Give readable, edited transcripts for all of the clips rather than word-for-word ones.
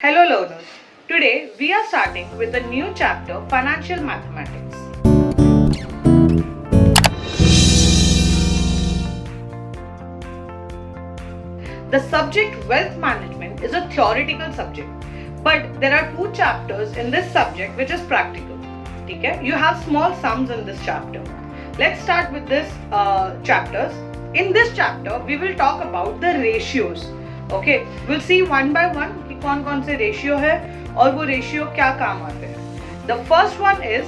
Hello learners, today we are starting with a new chapter, Financial Mathematics. The subject Wealth Management is a theoretical subject, but there are two chapters in this subject which is practical. Okay? You have small sums in this chapter. Let's start with this chapters. In this chapter, we will talk about the ratios. Okay, we'll see one by one कि कौन कौन से ratio है और वो ratio क्या काम आते हैं. The first one is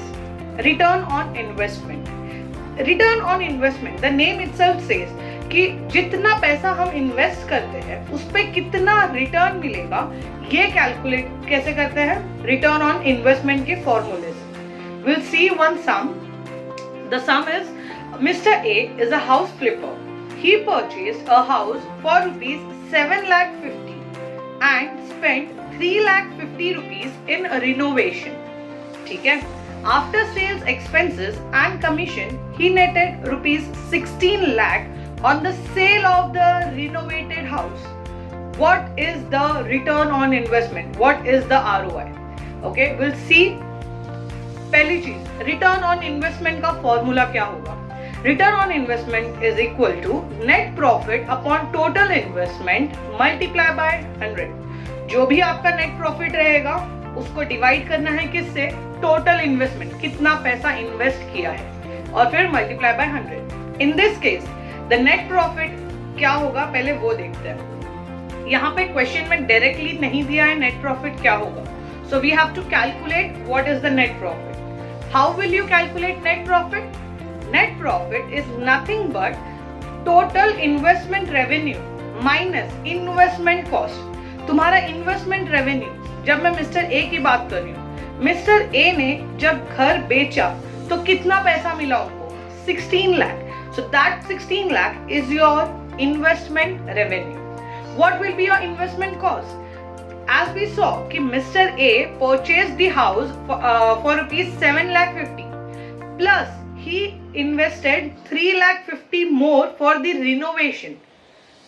return on investment. Return on investment, the name itself says कि जितना पैसा हम इन्वेस्ट करते हैं उस पे कितना रिटर्न मिलेगा, ये कैलकुलेट कैसे करते हैं रिटर्न ऑन इन्वेस्टमेंट के फॉर्मूले से. We'll see one sum. The sum is Mr. A is a house flipper. He purchased a house for rupees 7,50,000 and spent 3,50,000 rupees in a renovation. ठीक है? After sales expenses and commission, he netted rupees 16 lakh on the sale of the renovated house. What is the return on investment? What is the ROI? Okay, we'll see. पहली चीज, return on investment का formula क्या होगा? Return on investment is equal to net profit upon total investment multiply by 100. जो भी आपका net profit रहेगा उसको डिवाइड करना है किससे? टोटल इन्वेस्टमेंट, कितना पैसा इन्वेस्ट किया है, और फिर multiply by 100. In this case the net profit क्या होगा पहले वो देखते हैं. यहाँ पे क्वेश्चन में डायरेक्टली नहीं दिया है नेट प्रॉफिट क्या होगा, so we have to calculate what is the net profit. How will you calculate net profit? Net profit is nothing but total investment revenue minus investment cost. तुम्हारा investment revenue, जब मैं mister A की बात कर रही हूँ, mister A ने जब घर बेचा तो कितना पैसा मिला उनको? 16 lakh. So that 16 lakh is your investment revenue. What will be your investment cost? As we saw कि Mr. A purchased the house for rupees 7,50,000 plus he invested 3,50,000 more for the renovation.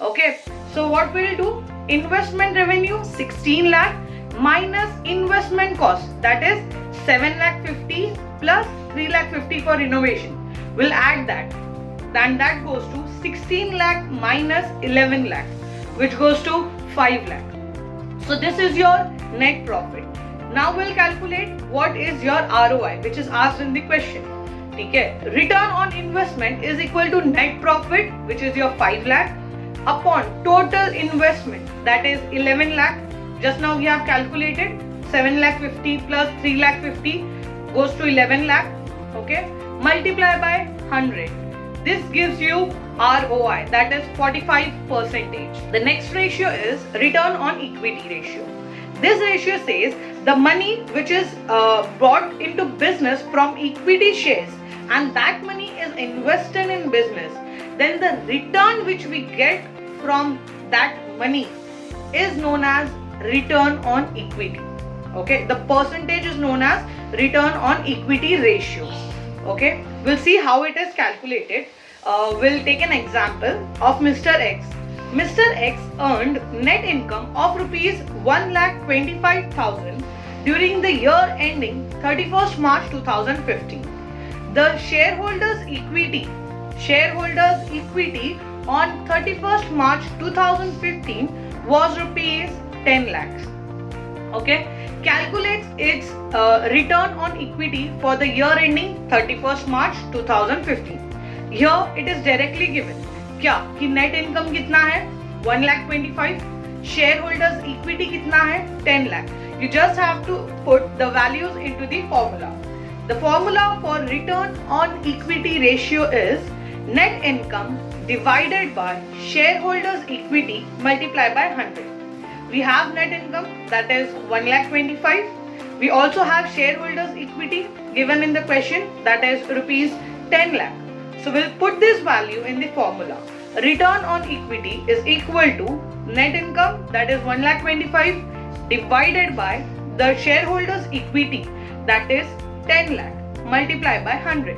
Okay, so what will do? Investment revenue 16 lakh minus investment cost, that is 7,50,000 plus 3,50,000 for renovation. We'll add that. Then that goes to 16 lakh minus 11 lakh, which goes to 5 lakh. So this is your net profit. Now we'll calculate what is your ROI, which is asked in the question. ठीक है? Return on investment is equal to net profit, which is your 5 lakh, upon total investment, that is 11 lakh. Just now we have calculated 7,50,000 plus 3,50,000 goes to 11 lakh. Okay? Multiply by 100. This gives you ROI, that is 45%. The next ratio is return on equity ratio. This ratio says the money which is brought into business from equity shares and that money is invested in business, then the return which we get from that money is known as return on equity. Okay, the percentage is known as return on equity ratio. Okay, we'll see how it is calculated. We'll take an example of Mr. X. Mr. X earned net income of rupees 1,25,000 during the year ending 31st March 2015. The shareholders equity on 31st March 2015 was rupees 10 lakhs. Okay, calculates its return on equity for the year ending 31st March 2015. Here it is directly given क्या कि net income कितना है 1,25,000, shareholders equity कितना है 10 lakh. You just have to put the values into the formula. The formula for return on equity ratio is net income divided by shareholders equity multiplied by 100. We have net income, that is 1,25,000. We also have shareholders equity given in the question, that is rupees 10 lakh. So we'll put this value in the formula. Return on equity is equal to net income, that is 1,25,000 divided by the shareholders equity, that is 10 lakh multiplied by 100.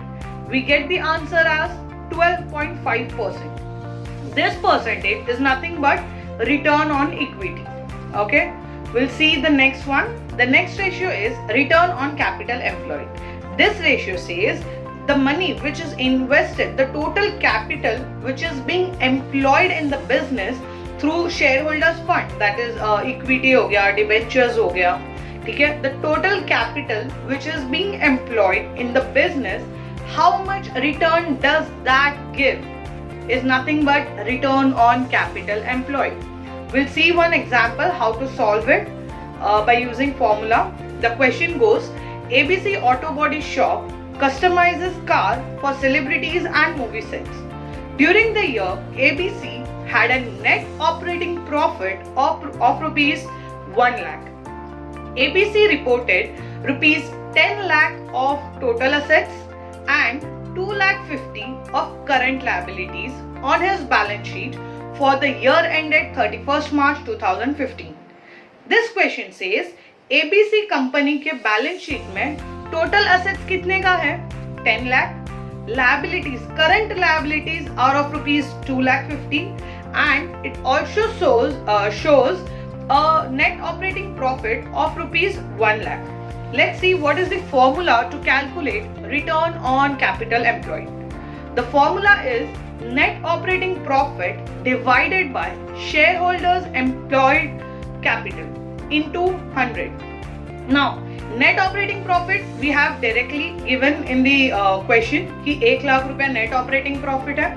We get the answer as 12.5%. This percentage is nothing but return on equity. Okay, We'll see the next one. The next ratio is return on capital employed. This ratio says the money which is invested, the total capital which is being employed in the business through shareholders fund, that is equity हो गया, debentures हो गया, ठीक है, the total capital which is being employed in the business, how much return does that give is nothing but return on capital employed. We'll see one example how to solve it by using formula. The question goes, ABC Auto Body Shop customizes car for celebrities and movie sets. During the year, ABC had a net operating profit of rupees 1 lakh. ABC reported rupees 10 lakh of total assets and 2 lakh 50 of current liabilities on his balance sheet for the year ended 31st March 2015. This question says ABC company के balance sheet में total assets कितने का है? 10 lakh. Liabilities, current liabilities are of rupees 2 lakh 50, and it also shows a net operating profit of rupees 1 lakh. Let's see what is the formula to calculate return on capital employed. The formula is net operating profit divided by shareholders employed capital into 100. Now, net operating profit we have directly given in the question कि 1 लाख रुपया net operating profit है.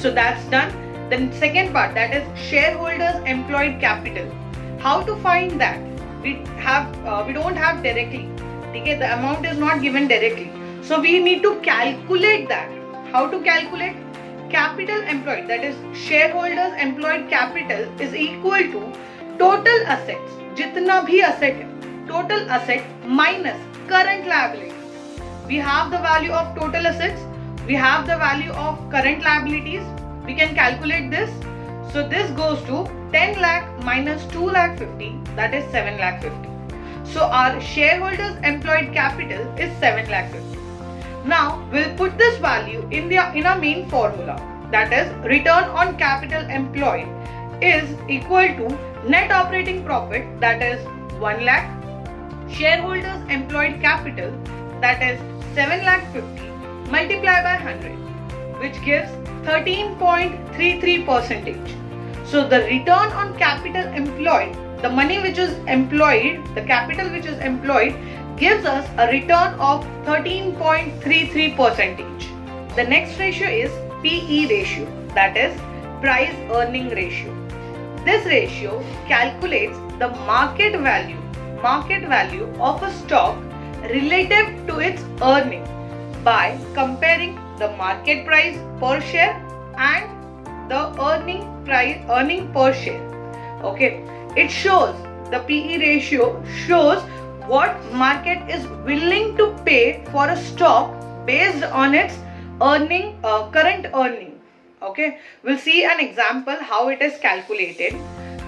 So that's done. Then second part, that is shareholders employed capital. How to find that? We don't have directly. Okay, the amount is not given directly. So we need to calculate that. How to calculate? Capital employed, that is shareholders employed capital, is equal to total assets. जितना भी asset है, total asset minus current liabilities. We have the value of total assets, we have the value of current liabilities. We can calculate this. So this goes to 10 lakh minus 2 lakh 50, that is 7 lakh 50. So our shareholders employed capital is 7 lakh 50. Now we'll put this value in our main formula, that is return on capital employed is equal to net operating profit, that is 1 lakh, shareholders employed capital, that is 7 lakh 50, multiplied by 100, which gives 13.33%. So the return on capital employed, the money which is employed, the capital which is employed, gives us a return of 13.33%. The next ratio is PE ratio, that is price earning ratio. This ratio calculates the market value of a stock relative to its earning by comparing the market price per share and the earning per share. Okay, it shows, the PE ratio shows what market is willing to pay for a stock based on its current earning. Okay, we'll see an example how it is calculated.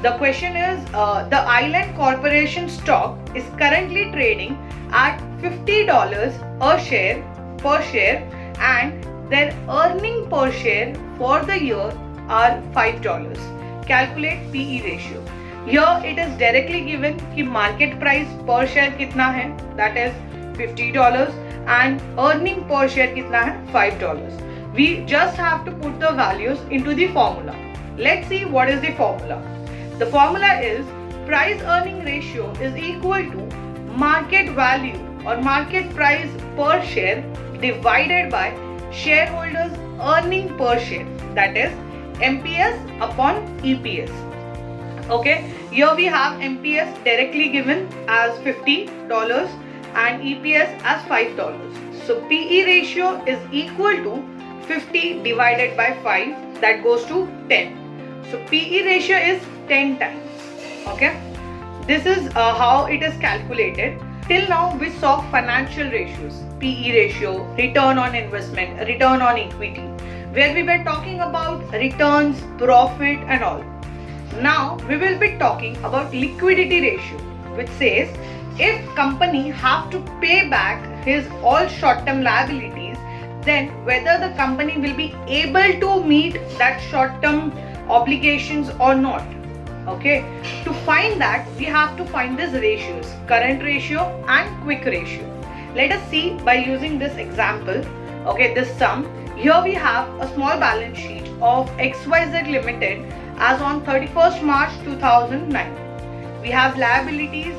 The question is the Island Corporation stock is currently trading at $50 per share and their earning per share for the year are $5. Calculate PE ratio. Here it is directly given कि market price per share कितना है, that is $50, and earning per share कितना है, $5. We just have to put the values into the formula. Let's see what is the formula. The formula is price earning ratio is equal to market value or market price per share divided by shareholders earning per share, that is MPS upon EPS. Okay, here we have MPS directly given as $50 and EPS as $5. So PE ratio is equal to 50 divided by 5, that goes to 10. So PE ratio is 10 times. Okay, this is how it is calculated. Till now we saw financial ratios, PE ratio, return on investment, return on equity, where we were talking about returns, profit and all. Now we will be talking about liquidity ratio, which says if company have to pay back his all short-term liabilities, then whether the company will be able to meet that short-term obligations or not. Okay, to find that we have to find these ratios, current ratio and quick ratio. Let us see by using this example. Okay, this sum. Here we have a small balance sheet of XYZ Limited as on 31st March 2009. We have liabilities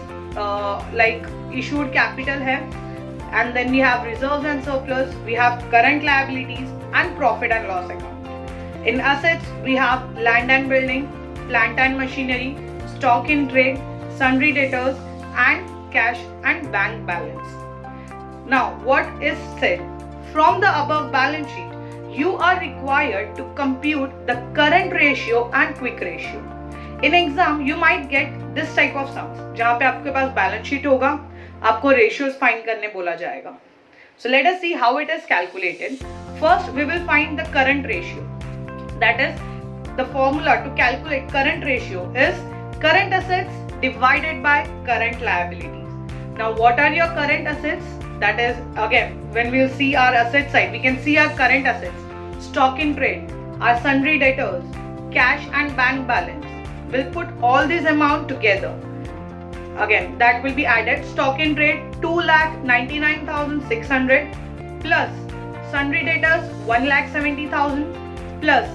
like issued capital hai, and then we have reserves and surplus, we have current liabilities and profit and loss account. In assets, we have land and building, plant and machinery, stock in trade, sundry debtors and cash and bank balance. Now, what is said? From the above balance sheet, you are required to compute the current ratio and quick ratio. In exam, you might get this type of sums, जहाँ पे आपके पास balance sheet होगा, आपको ratios find करने बोला जाएगा. So let us see how it is calculated. First, we will find the current ratio. That is, the formula to calculate current ratio is current assets divided by current liabilities. Now, what are your current assets? That is, again, when we will see our asset side, we can see our current assets, stock in trade, our sundry debtors, cash and bank balance. We'll put all this amount together. Again, that will be added. Stock in trade 2,99,600 plus sundry debtors 1,70,000 plus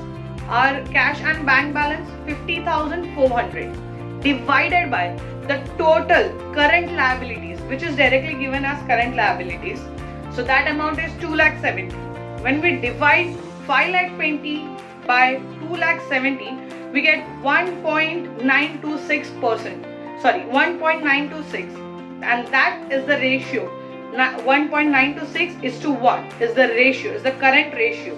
our cash and bank balance 50,400 divided by the total current liabilities, which is directly given as current liabilities. So that amount is 2,70,000. When we divide 5,20,000 by 2,70,000, we get 1.926%. Sorry, 1.926, and that is the ratio. 1.926 is to 1 is the ratio, is the current ratio.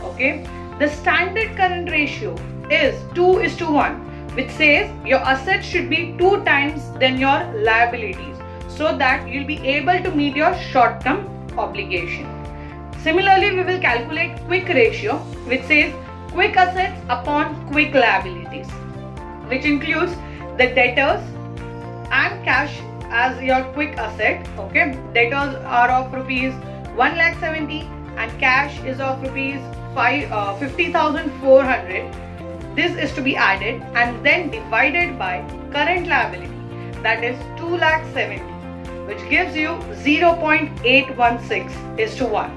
Okay, the standard current ratio is 2:1, which says your assets should be 2 times than your liabilities, so that you'll be able to meet your short-term obligation. Similarly, we will calculate quick ratio, which says quick assets upon quick liabilities, which includes the debtors and cash as your quick asset. Okay, debtors are of rupees 1,70,000 and cash is of rupees 50,400. This is to be added and then divided by current liability, that is 2,70,000, which gives you 0.816:1.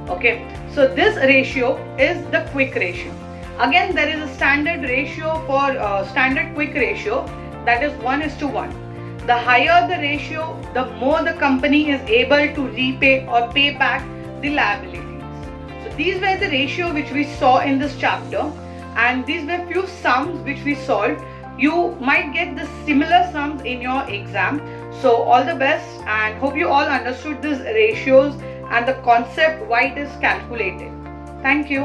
Okay, so this ratio is the quick ratio. Again, there is a standard ratio for standard quick ratio, that is 1:1. The higher the ratio, the more the company is able to repay or pay back the liabilities. So these were the ratio which we saw in this chapter, and these were few sums which we solved. You might get the similar sums in your exam. So all the best, and hope you all understood these ratios and the concept why it is calculated. Thank you.